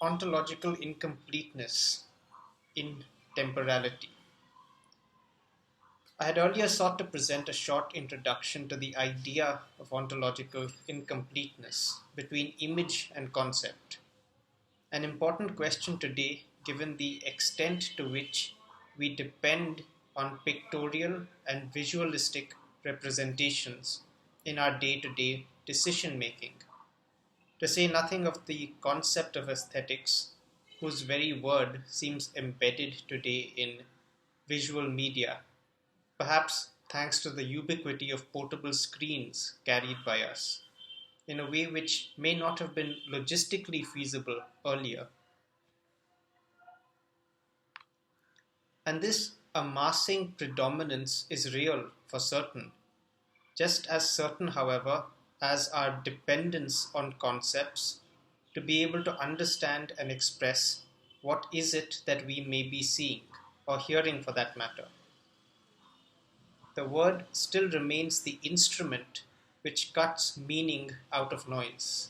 Ontological incompleteness in temporality. I had earlier sought to present a short introduction to the idea of ontological incompleteness between image and concept. An important question today, given the extent to which we depend on pictorial and visualistic representations in our day-to-day decision making. To say nothing of the concept of aesthetics, whose very word seems embedded today in visual media, perhaps thanks to the ubiquity of portable screens carried by us, in a way which may not have been logistically feasible earlier. And this amassing predominance is real for certain, just as certain, however, as our dependence on concepts to be able to understand and express what is it that we may be seeing or hearing for that matter. The word still remains the instrument which cuts meaning out of noise.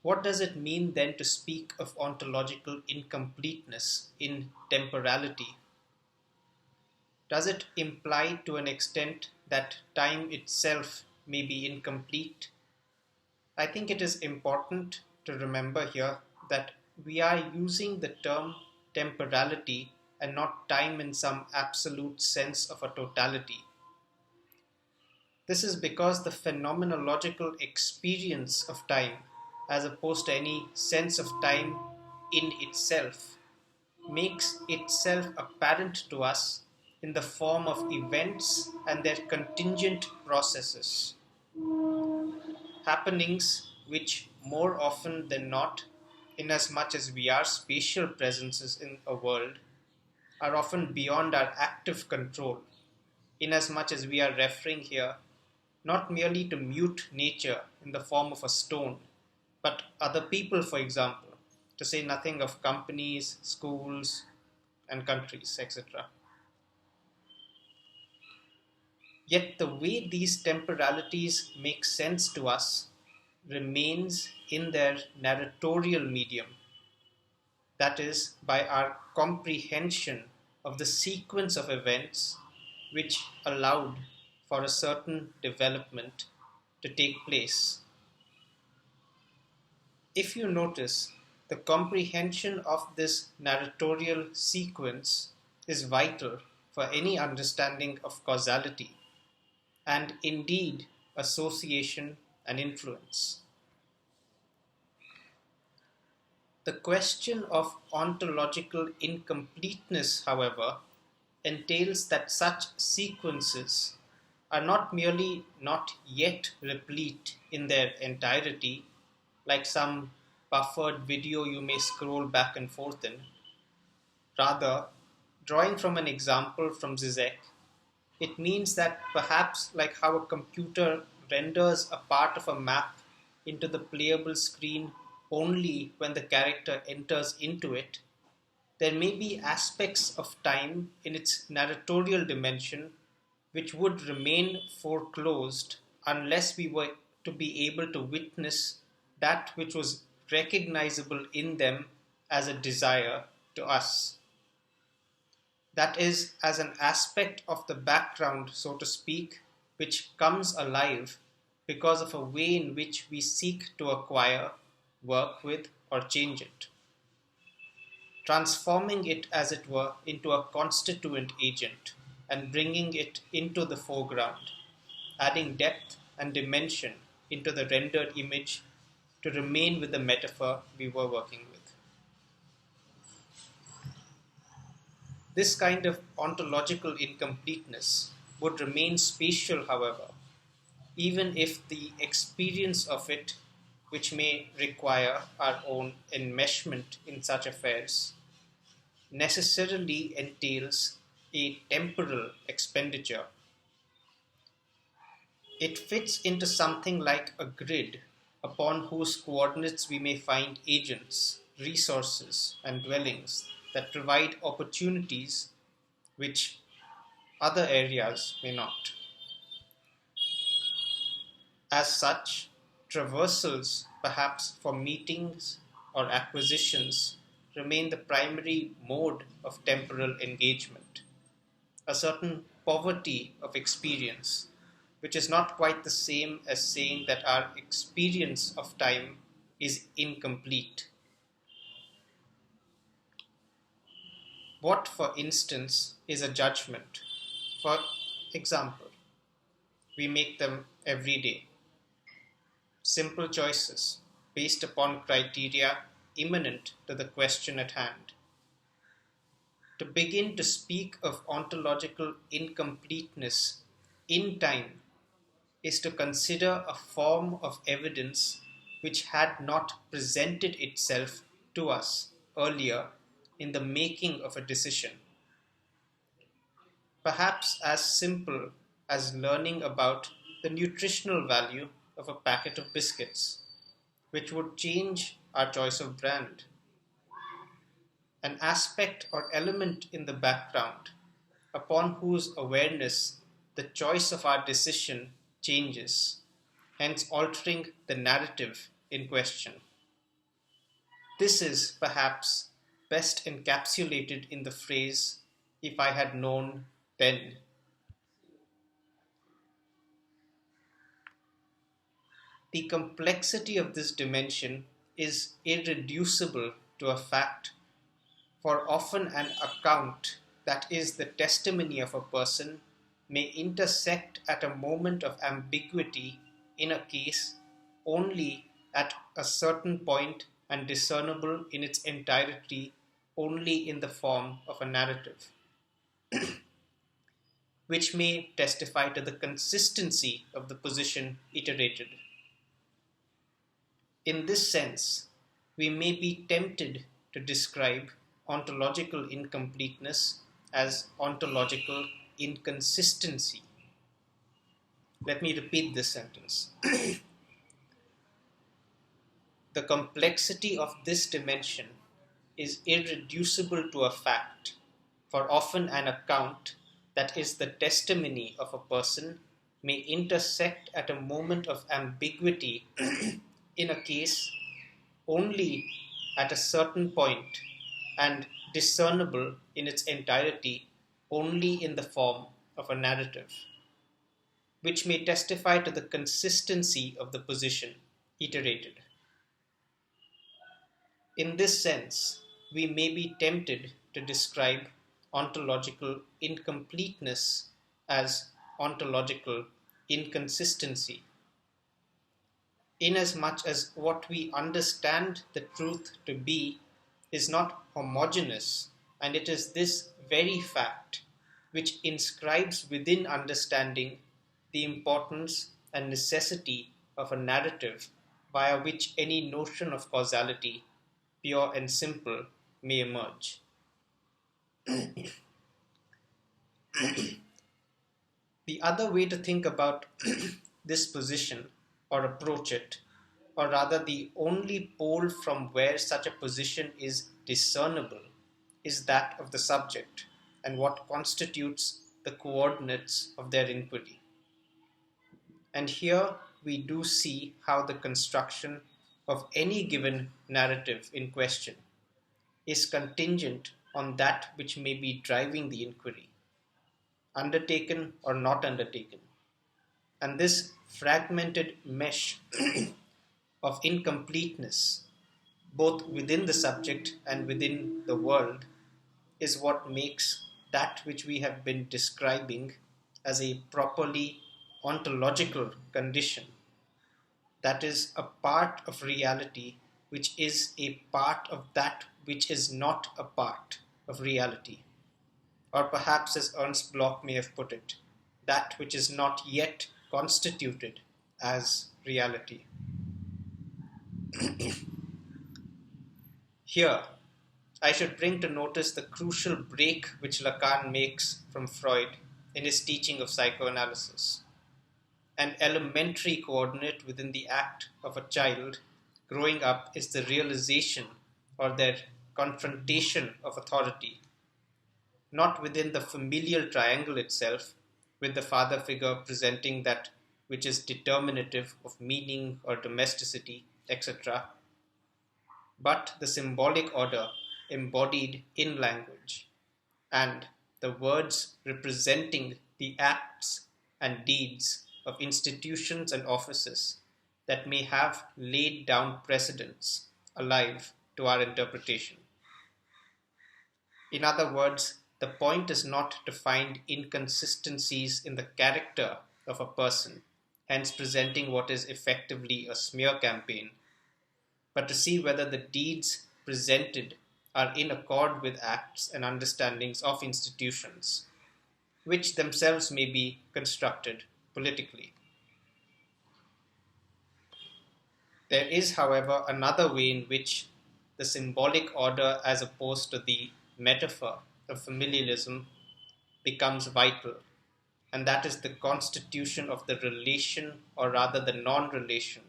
What does it mean then to speak of ontological incompleteness in temporality? Does it imply to an extent that time itself may be incomplete? I think it is important to remember here that we are using the term temporality and not time in some absolute sense of a totality. This is because the phenomenological experience of time, as opposed to any sense of time in itself, makes itself apparent to us in the form of events and their contingent processes, happenings which more often than not, inasmuch as we are spatial presences in a world, are often beyond our active control, inasmuch as we are referring here not merely to mute nature in the form of a stone, but other people, for example, to say nothing of companies, schools, and countries, etc. Yet the way these temporalities make sense to us remains in their narratorial medium, that is, by our comprehension of the sequence of events which allowed for a certain development to take place. If you notice, the comprehension of this narratorial sequence is vital for any understanding of causality and indeed association and influence. The question of ontological incompleteness, however, entails that such sequences are not merely not yet replete in their entirety, like some buffered video you may scroll back and forth in. Rather, drawing from an example from Zizek, it means that perhaps like how a computer renders a part of a map into the playable screen only when the character enters into it, there may be aspects of time in its narratorial dimension which would remain foreclosed unless we were to be able to witness that which was recognizable in them as a desire to us. That is, as an aspect of the background, so to speak, which comes alive because of a way in which we seek to acquire, work with, or change it, transforming it, as it were, into a constituent agent and bringing it into the foreground, adding depth and dimension into the rendered image to remain with the metaphor we were working with. This kind of ontological incompleteness would remain spatial, however, even if the experience of it, which may require our own enmeshment in such affairs, necessarily entails a temporal expenditure. It fits into something like a grid upon whose coordinates we may find agents, resources, and dwellings that provide opportunities which other areas may not. As such, traversals, perhaps for meetings or acquisitions, remain the primary mode of temporal engagement. A certain poverty of experience, which is not quite the same as saying that our experience of time is incomplete. What, for instance, is a judgment? For example, we make them every day. Simple choices based upon criteria immanent to the question at hand. To begin to speak of ontological incompleteness in time is to consider a form of evidence which had not presented itself to us earlier in the making of a decision. Perhaps as simple as learning about the nutritional value of a packet of biscuits, which would change our choice of brand. An aspect or element in the background upon whose awareness the choice of our decision changes, hence altering the narrative in question. This is perhaps best encapsulated in the phrase, "if I had known then." The complexity of this dimension is irreducible to a fact, for often an account that is the testimony of a person may intersect at a moment of ambiguity in a case only at a certain point and discernible in its entirety only in the form of a narrative, which may testify to the consistency of the position iterated. In this sense, we may be tempted to describe ontological incompleteness as ontological inconsistency. Let me repeat this sentence. The complexity of this dimension is irreducible to a fact, for often an account that is the testimony of a person may intersect at a moment of ambiguity in a case only at a certain point and discernible in its entirety only in the form of a narrative, which may testify to the consistency of the position iterated. In this sense, we may be tempted to describe ontological incompleteness as ontological inconsistency, inasmuch as what we understand the truth to be is not homogeneous, and it is this very fact which inscribes within understanding the importance and necessity of a narrative via which any notion of causality, pure and simple, may emerge. The other way to think about this position or approach it, or rather the only pole from where such a position is discernible, is that of the subject and what constitutes the coordinates of their inquiry. And here we do see how the construction of any given narrative in question is contingent on that which may be driving the inquiry, undertaken or not undertaken. And this fragmented mesh of incompleteness, both within the subject and within the world, is what makes that which we have been describing as a properly ontological condition, that is, a part of reality which is a part of that which is not a part of reality. Or perhaps, as Ernst Bloch may have put it, that which is not yet constituted as reality. Here, I should bring to notice the crucial break which Lacan makes from Freud in his teaching of psychoanalysis. An elementary coordinate within the act of a child growing up is the realization or their confrontation of authority, not within the familial triangle itself, with the father figure presenting that which is determinative of meaning or domesticity, etc., but the symbolic order embodied in language, and the words representing the acts and deeds of institutions and offices that may have laid down precedents alive to our interpretation. In other words, the point is not to find inconsistencies in the character of a person, hence presenting what is effectively a smear campaign, but to see whether the deeds presented are in accord with acts and understandings of institutions, which themselves may be constructed politically. There is, however, another way in which the symbolic order, as opposed to the metaphor of familialism, becomes vital, and that is the constitution of the relation, or rather the non relation,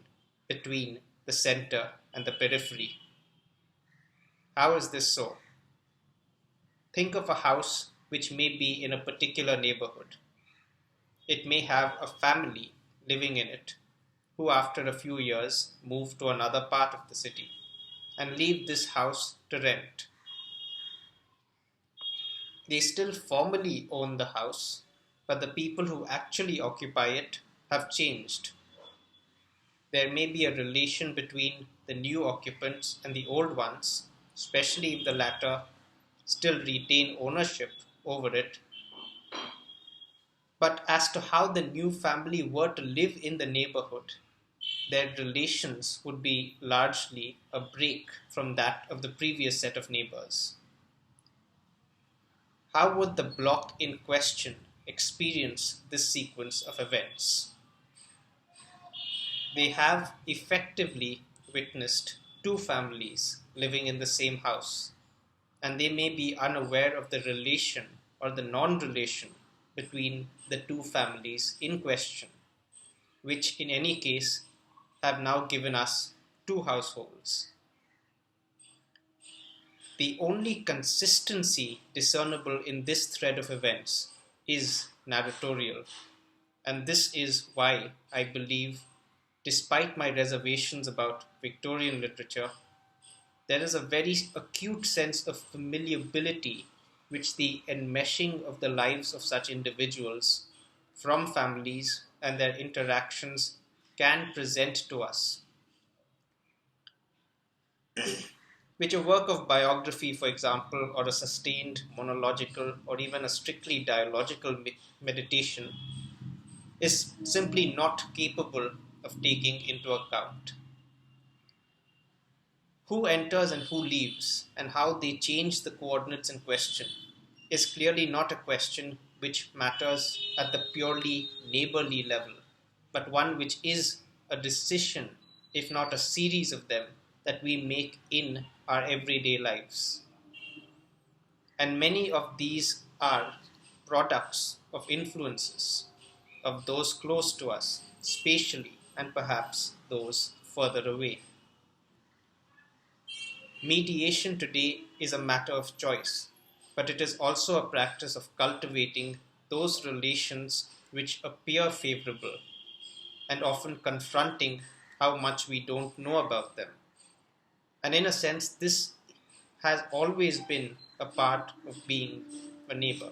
between the center and the periphery. How is this so? Think of a house which may be in a particular neighborhood. It may have a family living in it who, after a few years, move to another part of the city and leave this house to rent. They still formally own the house, but the people who actually occupy it have changed. There may be a relation between the new occupants and the old ones, especially if the latter still retain ownership over it. But as to how the new family were to live in the neighborhood, their relations would be largely a break from that of the previous set of neighbors. How would the block in question experience this sequence of events? They have effectively witnessed two families living in the same house, and they may be unaware of the relation or the non relation between the two families in question, which in any case have now given us two households. The only consistency discernible in this thread of events is narratorial, and this is why I believe, despite my reservations about Victorian literature, there is a very acute sense of familiarity which the enmeshing of the lives of such individuals from families and their interactions can present to us, which a work of biography, for example, or a sustained monological or even a strictly dialogical meditation is simply not capable of taking into account. Who enters and who leaves, and how they change the coordinates in question, is clearly not a question which matters at the purely neighborly level, but one which is a decision, if not a series of them, that we make in our everyday lives. And many of these are products of influences of those close to us, spatially, and perhaps those further away. Mediation today is a matter of choice, but it is also a practice of cultivating those relations which appear favorable and often confronting how much we don't know about them. And in a sense, this has always been a part of being a neighbor.